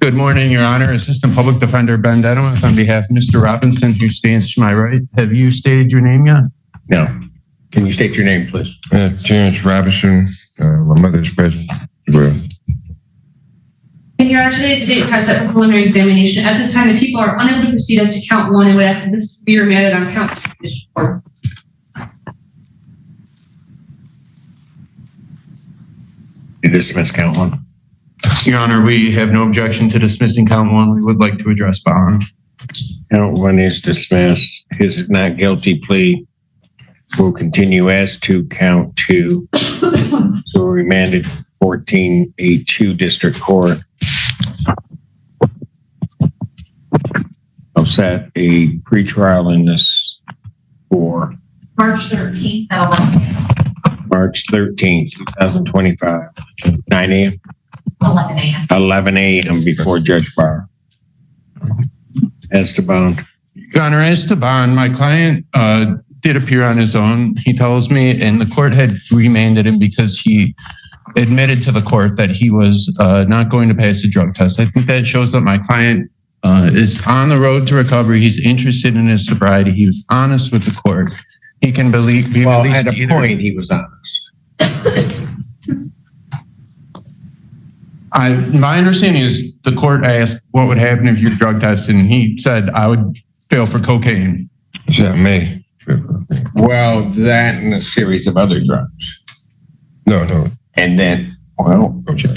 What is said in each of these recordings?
Good morning, Your Honor. Assistant Public Defender Ben Denowith on behalf of Mr. Robinson, who stands to my right. Have you stated your name yet? No. Can you state your name, please? Terrence Robinson. My mother's present. Well, And Your Honor, today's date types up for preliminary examination. At this time, the people are unable to proceed as to count one and would ask that this be remanded on count two. You dismiss count one. Your Honor, we have no objection to dismissing count one. We would like to address bond. Count one is dismissed. His not guilty plea will continue as to count two. So remanded 14A2 District Court. I'll set a pretrial in this for March 13th at 11 a.m. March 13th, 2025, 9 a.m. 11 a.m. 11 a.m. before Judge Barr. As to bond. Your Honor, as to bond, my client did appear on his own, he tells me, and the court had remanded him because he admitted to the court that he was not going to pass the drug test. I think that shows that my client is on the road to recovery. He's interested in his sobriety. He was honest with the court. He can be released at a point he was honest. My understanding is the court asked what would happen if you're drug tested, and he said, I would fail for cocaine. is that me? Well, that and a series of other drugs. No. And then, well, Okay.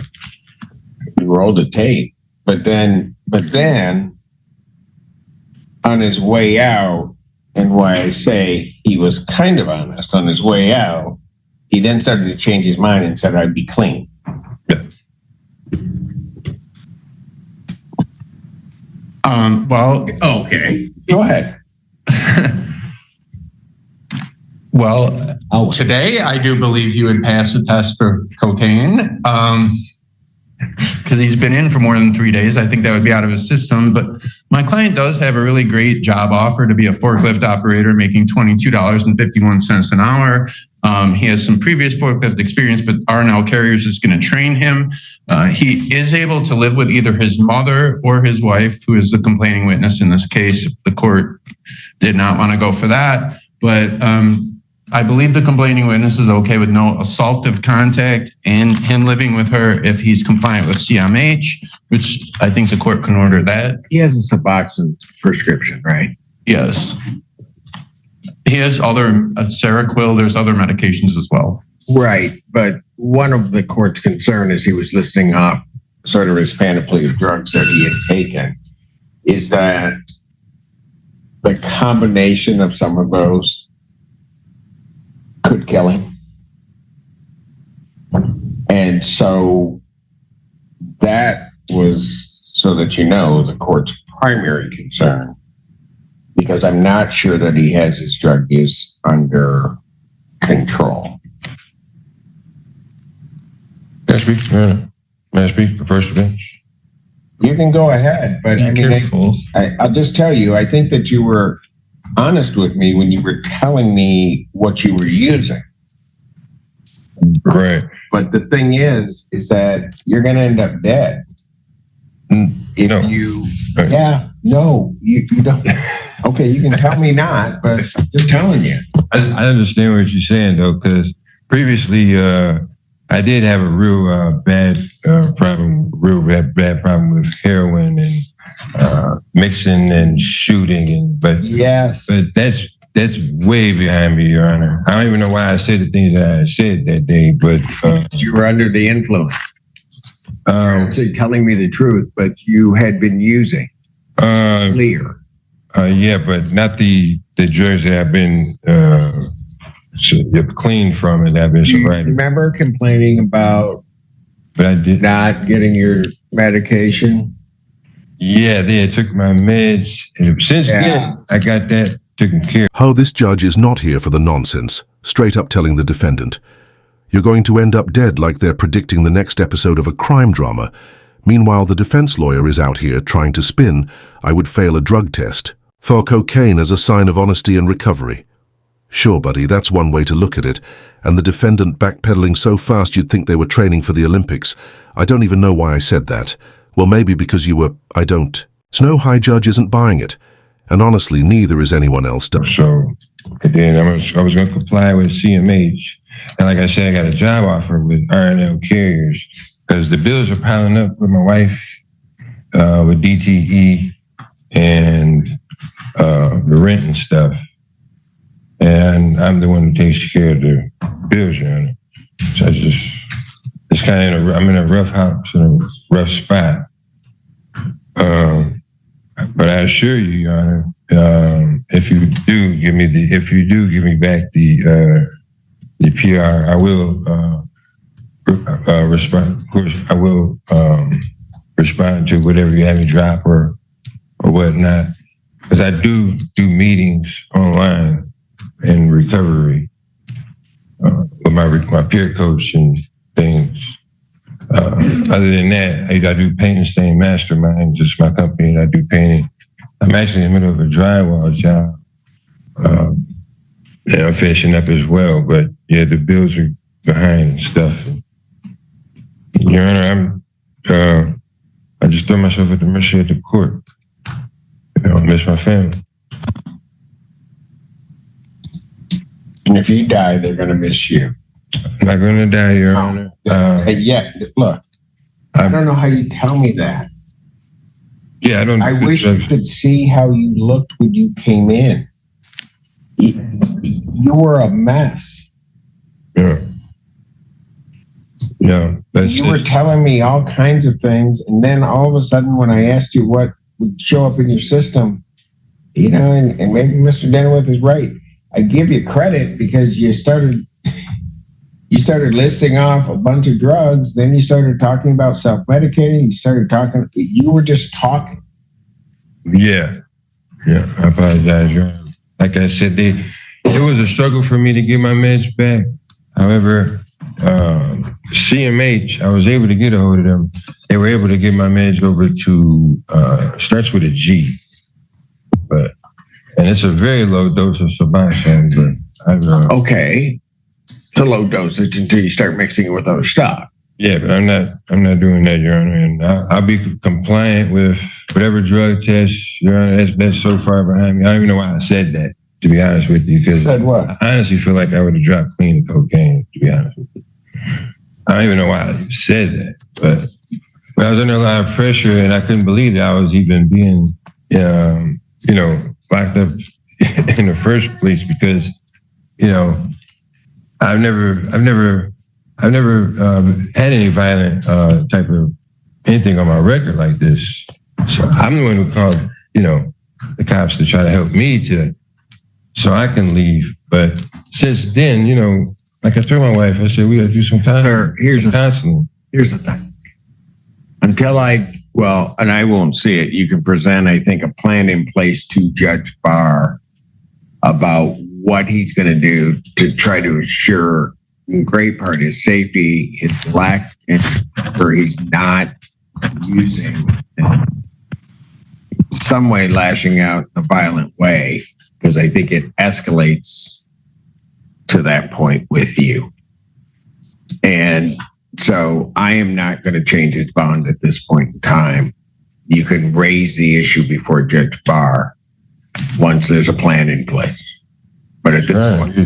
he rolled the tape, but then on his way out, and why I say he was kind of honest on his way out, he then started to change his mind and said, I'd be clean. Yeah. Well, Okay, go ahead. well, today I do believe he would pass the test for cocaine because he's been in for more than 3 days. I think that would be out of his system. But my client does have a really great job offer to be a forklift operator making $22.51 an hour. He has some previous forklift experience, but R&L Carriers is going to train him. He is able to live with either his mother or his wife, who is the complaining witness in this case. The court did not want to go for that, but I believe the complaining witness is okay with no assaultive contact and him living with her if he's compliant with CMH, which I think the court can order that. He has a Suboxone prescription, right? Yes. He has other Seroquel. There's other medications as well. Right, but one of the court's concern as he was listing off sort of his panoply of drugs that he had taken is that the combination of some of those could kill him. And so that was, so that you know, the court's primary concern, because I'm not sure that he has his drug use under control. May I speak for first bench? You can go ahead, but I'll just tell you, I think that you were honest with me when you were telling me what you were using. Right. But the thing is that you're going to end up dead. If No. you, Right. yeah, no, you don't. Okay, you can tell me not, but just telling you. I understand what you're saying though, because previously I did have a real bad problem with heroin and mixing and shooting, but Yes. that's way behind me, Your Honor. I don't even know why I said the things that I said that day, but You were under the influence. So you're telling me the truth, but you had been using clear. Yeah, but not the drugs that I've been clean from and I've been Do you sobriety. remember complaining about But I did. not getting your medication? Yeah, they took my meds. And since then, I got that taken care of. Oh, this judge is not here for the nonsense, straight up telling the defendant. You're going to end up dead like they're predicting the next episode of a crime drama. Meanwhile, the defense lawyer is out here trying to spin, I would fail a drug test, for cocaine as a sign of honesty and recovery. Sure, buddy, that's one way to look at it, and the defendant backpedaling so fast you'd think they were training for the Olympics. I don't even know why I said that. Well, maybe because you were, I don't. Snow High Judge isn't buying it. And honestly, neither is anyone else. So, and then I was going to comply with CMH. And like I said, I got a job offer with R&L Carriers because the bills are piling up with my wife, with DTE and the rent and stuff. And I'm the one who takes care of the bills, Your Honor. So it's kind of I'm in a rough house, in a rough spot. But I assure you, Your Honor, if you do give me back the PR, I will respond. Of course, I will respond to whatever you have me drop or whatnot, because I do meetings online in recovery with my peer coach and things. Other than that, I do paint and stain mastermind, just my company, and I do painting. I'm actually in the middle of a drywall job. And I'm finishing up as well, but yeah, the bills are behind and stuff. Your Honor, I just throw myself at the mercy of the court. I miss my family. And if you die, they're going to miss you. I'm not going to die, Your Honor. Yeah, look, I don't know how you tell me that. Yeah, I wish you could see how you looked when you came in. You were a mess. Yeah. Yeah. You were telling me all kinds of things, and then all of a sudden, when I asked you what would show up in your system, and maybe Mr. Denworth is right. I give you credit because you started listing off a bunch of drugs. Then you started talking about self-medicating. You were just talking. Yeah. Yeah. I apologize, Your Honor. Like I said, it was a struggle for me to get my meds back. However, CMH, I was able to get a hold of them. They were able to get my meds over to, starts with a G. And it's a very low dose of Suboxone. But okay. It's a low dosage until you start mixing it with other stuff. Yeah, but I'm not doing that, Your Honor. And I'll be compliant with whatever drug test, Your Honor. That's so far behind me. I don't even know why I said that, to be honest with you. Because said what? I honestly feel like I would have dropped clean the cocaine, to be honest with you. I don't even know why I said that. But I was under a lot of pressure, and I couldn't believe that I was even being, locked up in the first place because, I've never had any violent type of anything on my record like this. So I'm the one who called, the cops to try to help me so I can leave. But since then, like I told my wife, I said, we got to do some counseling. Here's the thing. And I won't see it. You can present, I think, a plan in place to Judge Barr about what he's going to do to try to ensure, in great part, his safety, his lack, or he's not using some way lashing out in a violent way, because I think it escalates to that point with you. And so I am not going to change his bond at this point in time. You can raise the issue before Judge Barr once there's a plan in place. But at this point,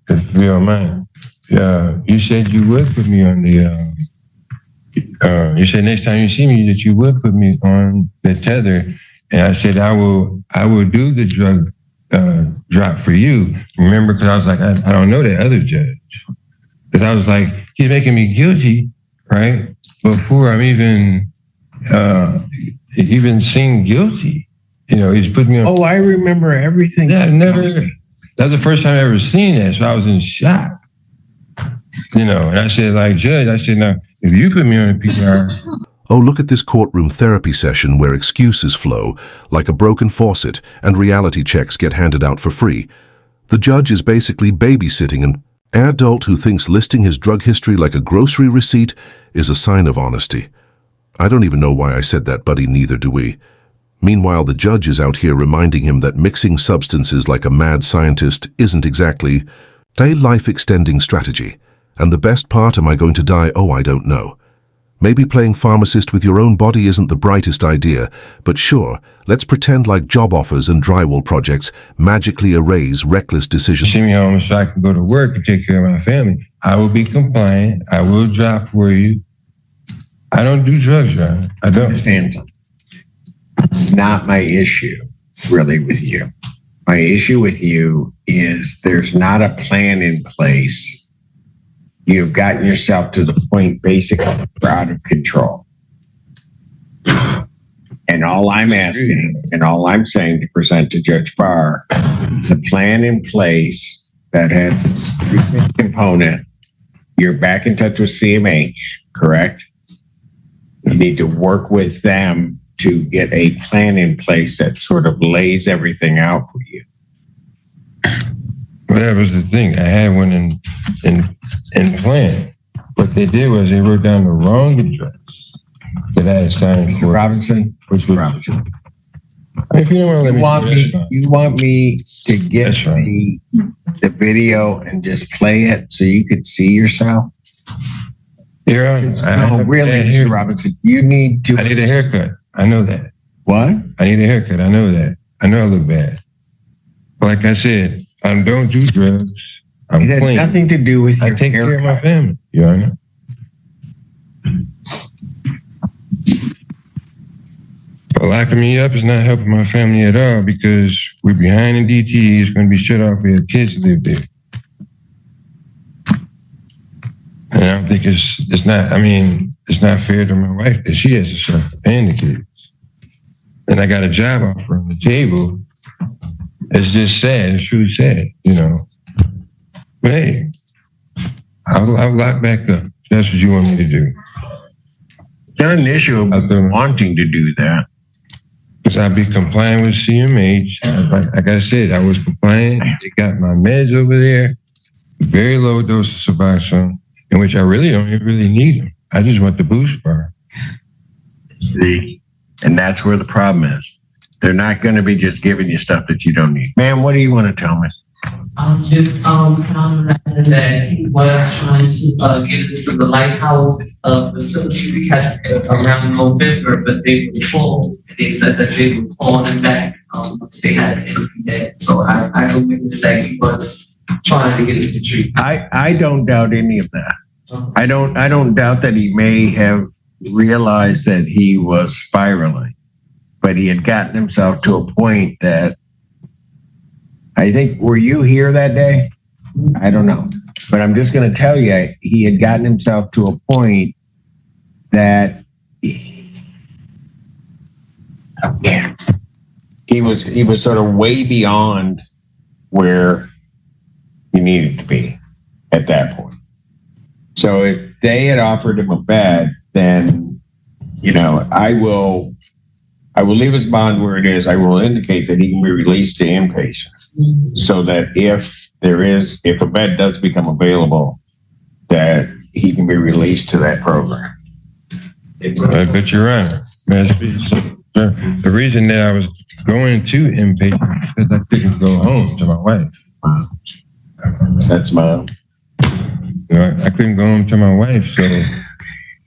if you don't mind, you said you would put me on the. You said next time you see me that you would put me on the tether, and I said I will do the drug drop for you. Remember, because I was like I don't know that other judge, because I was like he's making me guilty, right? Before I'm even seen guilty, he's put me on. Oh, I remember everything. Yeah, that was the first time I ever seen that, so I was in shock. And I said, Judge, now, if you put me on a PR. Oh, look at this courtroom therapy session where excuses flow like a broken faucet and reality checks get handed out for free. The judge is basically babysitting an adult who thinks listing his drug history like a grocery receipt is a sign of honesty. I don't even know why I said that, buddy, neither do we. Meanwhile, the judge is out here reminding him that mixing substances like a mad scientist isn't exactly a life-extending strategy. And the best part, am I going to die? Oh, I don't know. Maybe playing pharmacist with your own body isn't the brightest idea, but sure, let's pretend like job offers and drywall projects magically erase reckless decisions. Send me home so I can go to work and take care of my family. I will be compliant. I will drop for you. I don't do drugs, John. I don't. Understand. It's not my issue, really, with you. My issue with you is there's not a plan in place. You've gotten yourself to the point basically you're out of control. And all I'm asking and all I'm saying to present to Judge Barr is a plan in place that has its treatment component. You're back in touch with CMH, correct? You need to work with them to get a plan in place that sort of lays everything out for you. Well, that was the thing. I had one in plan. What they did was they wrote down the wrong address that I had signed for. Robinson? Which was Robinson. If you don't want to let me, You want me to get That's right. the video and just play it so you could see yourself? Your Honor, No, really, Mr. Robinson, you need to. I need a haircut. I know that. What? I need a haircut. I know that. I know I look bad. But like I said, I don't do drugs. I'm It has clean. nothing to do with I your take care of my haircut. family, Your Honor. But locking me up is not helping my family at all because we're behind in DTE. It's going to be shut off. We have kids to live there. And I don't think it's not fair to my wife that she has to suffer and the kids. And I got a job offer on the table. It's just sad. It's truly sad, you know. But hey, I'll lock back up. That's what you want me to do. It's not an issue of wanting to do that. Because I'll be compliant with CMH. Like I said, I was compliant. They got my meds over there. Very low dose of Suboxone, in which I really don't even really need them. I just want the boost bar. See? And that's where the problem is. They're not going to be just giving you stuff that you don't need. Ma'am, what do you want to tell me? That he was trying to get into the lighthouse facility we had around November, but they were full. They said that they were calling back. They had an empty day. So I don't witness that he was trying to get into treatment. I don't doubt any of that. I don't doubt that he may have realized that he was spiraling, but he had gotten himself to a point that I think, were you here that day? I don't know. But I'm just going to tell you, he had gotten himself to a point that he was sort of way beyond where he needed to be at that point. So if they had offered him a bed, then, you know, I will leave his bond where it is. I will indicate that he can be released to inpatient. So that if a bed does become available, that he can be released to that program. But Your Honor, the reason that I was going to inpatient is because I couldn't go home to my wife. That's my. You know, I couldn't go home to my wife, so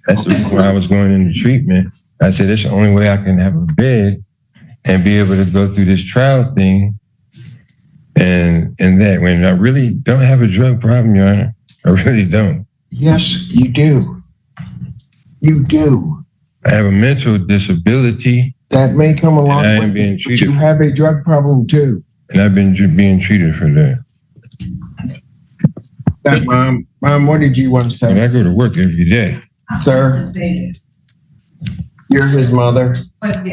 that's why I was going into treatment. I said, that's the only way I can have a bed and be able to go through this trial thing. And that when I really don't have a drug problem, Your Honor, I really don't. Yes, you do. You do. I have a mental disability. That may come along. And I am being treated. But you have a drug problem too. And I've been being treated for that. Mom, what did you want to And say? I go to work every day. Sir, you're his mother. What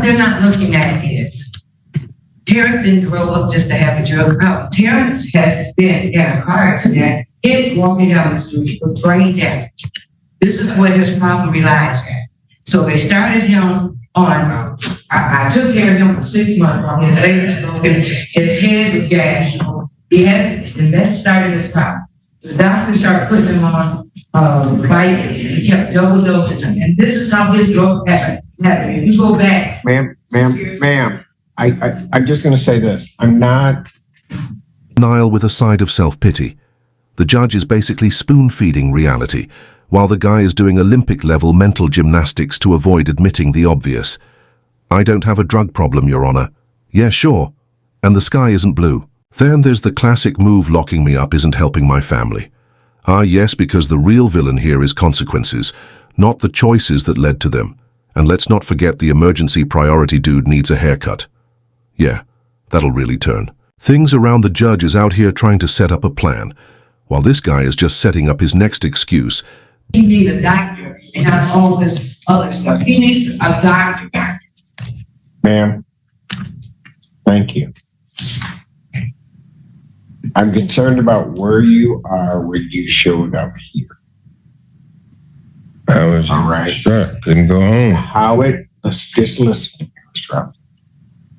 they're not looking at is Terrence didn't grow up just to have a drug problem. Terrence has been in a car accident, hit walking down the street with brain damage. This is where his problem relies at. So they started him on, I took care of him for 6 months while his leg was broken, his head was gashed. He has, and that started his problem. The doctor started putting him on Vicodin. He kept double dosing him. And this is how his drug happened. If you go back. Ma'am, I'm just going to say this. I'm not. Denial with a side of self-pity. The judge is basically spoon-feeding reality, while the guy is doing Olympic-level mental gymnastics to avoid admitting the obvious. I don't have a drug problem, Your Honor. Yeah, sure. And the sky isn't blue. Then there's the classic move locking me up isn't helping my family. Ah, yes, because the real villain here is consequences, not the choices that led to them. And let's not forget the emergency priority dude needs a haircut. Yeah, that'll really turn. Things around the judge is out here trying to set up a plan, while this guy is just setting up his next excuse. He needs a doctor and not all this other stuff. He needs a doctor. Ma'am, thank you. I'm concerned about where you are when you showed up here. I was All right. struck. Couldn't go home. Let's just listen, Mr. Rob.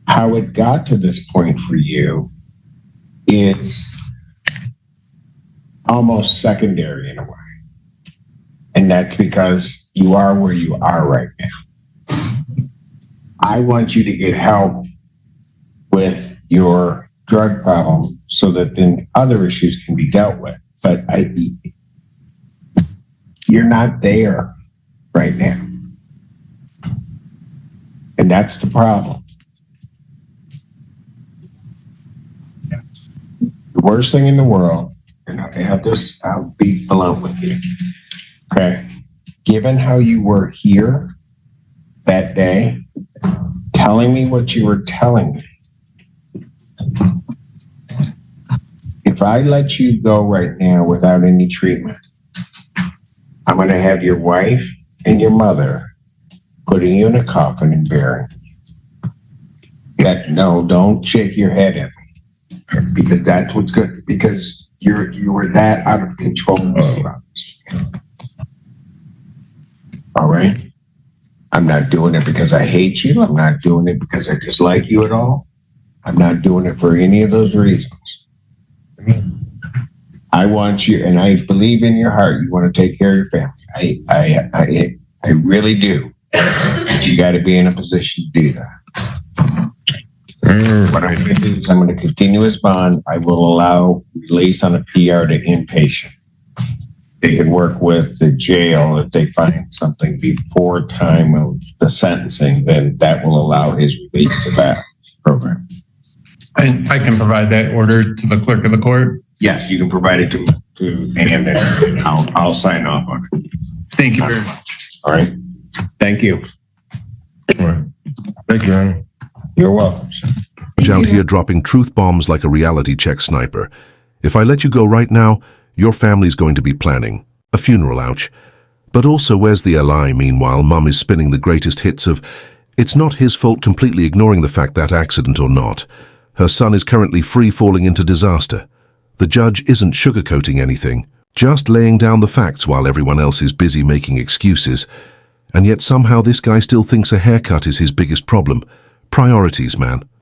How it got to this point for you is almost secondary in a way. And that's because you are where you are right now. I want you to get help with your drug problem so that then other issues can be dealt with. But you're not there right now. And that's the problem. The worst thing in the world, and I'll be blunt with you. Okay. Given how you were here that day, telling me what you were telling me, if I let you go right now without any treatment, I'm going to have your wife and your mother putting you in a coffin and burying you. No, don't shake your head at me, because that's what's good. Because you were that out of control, Mr. Roberts. All right. I'm not doing it because I hate you. I'm not doing it because I dislike you at all. I'm not doing it for any of those reasons. I want you, and I believe in your heart you want to take care of your family. I really do. But you got to be in a position to do that. What I'm going to do is I'm going to continue his bond. I will allow release on a PR to inpatient. They can work with the jail if they find something before time of the sentencing, then that will allow his release to that program. And I can provide that order to the clerk of the court. Yes, you can provide it to Ann, and I'll sign off on it. Thank you very much. All right. Thank you. All right. Thank you, Honor. You're welcome, sir. Out here dropping truth bombs like a reality check sniper. If I let you go right now, your family's going to be planning a funeral, ouch. But also, where's the LI? Meanwhile, Mum is spinning the greatest hits of, it's not his fault, completely ignoring the fact that accident or not. Her son is currently free falling into disaster. The judge isn't sugarcoating anything, just laying down the facts while everyone else is busy making excuses. And yet somehow this guy still thinks a haircut is his biggest problem. Priorities, man.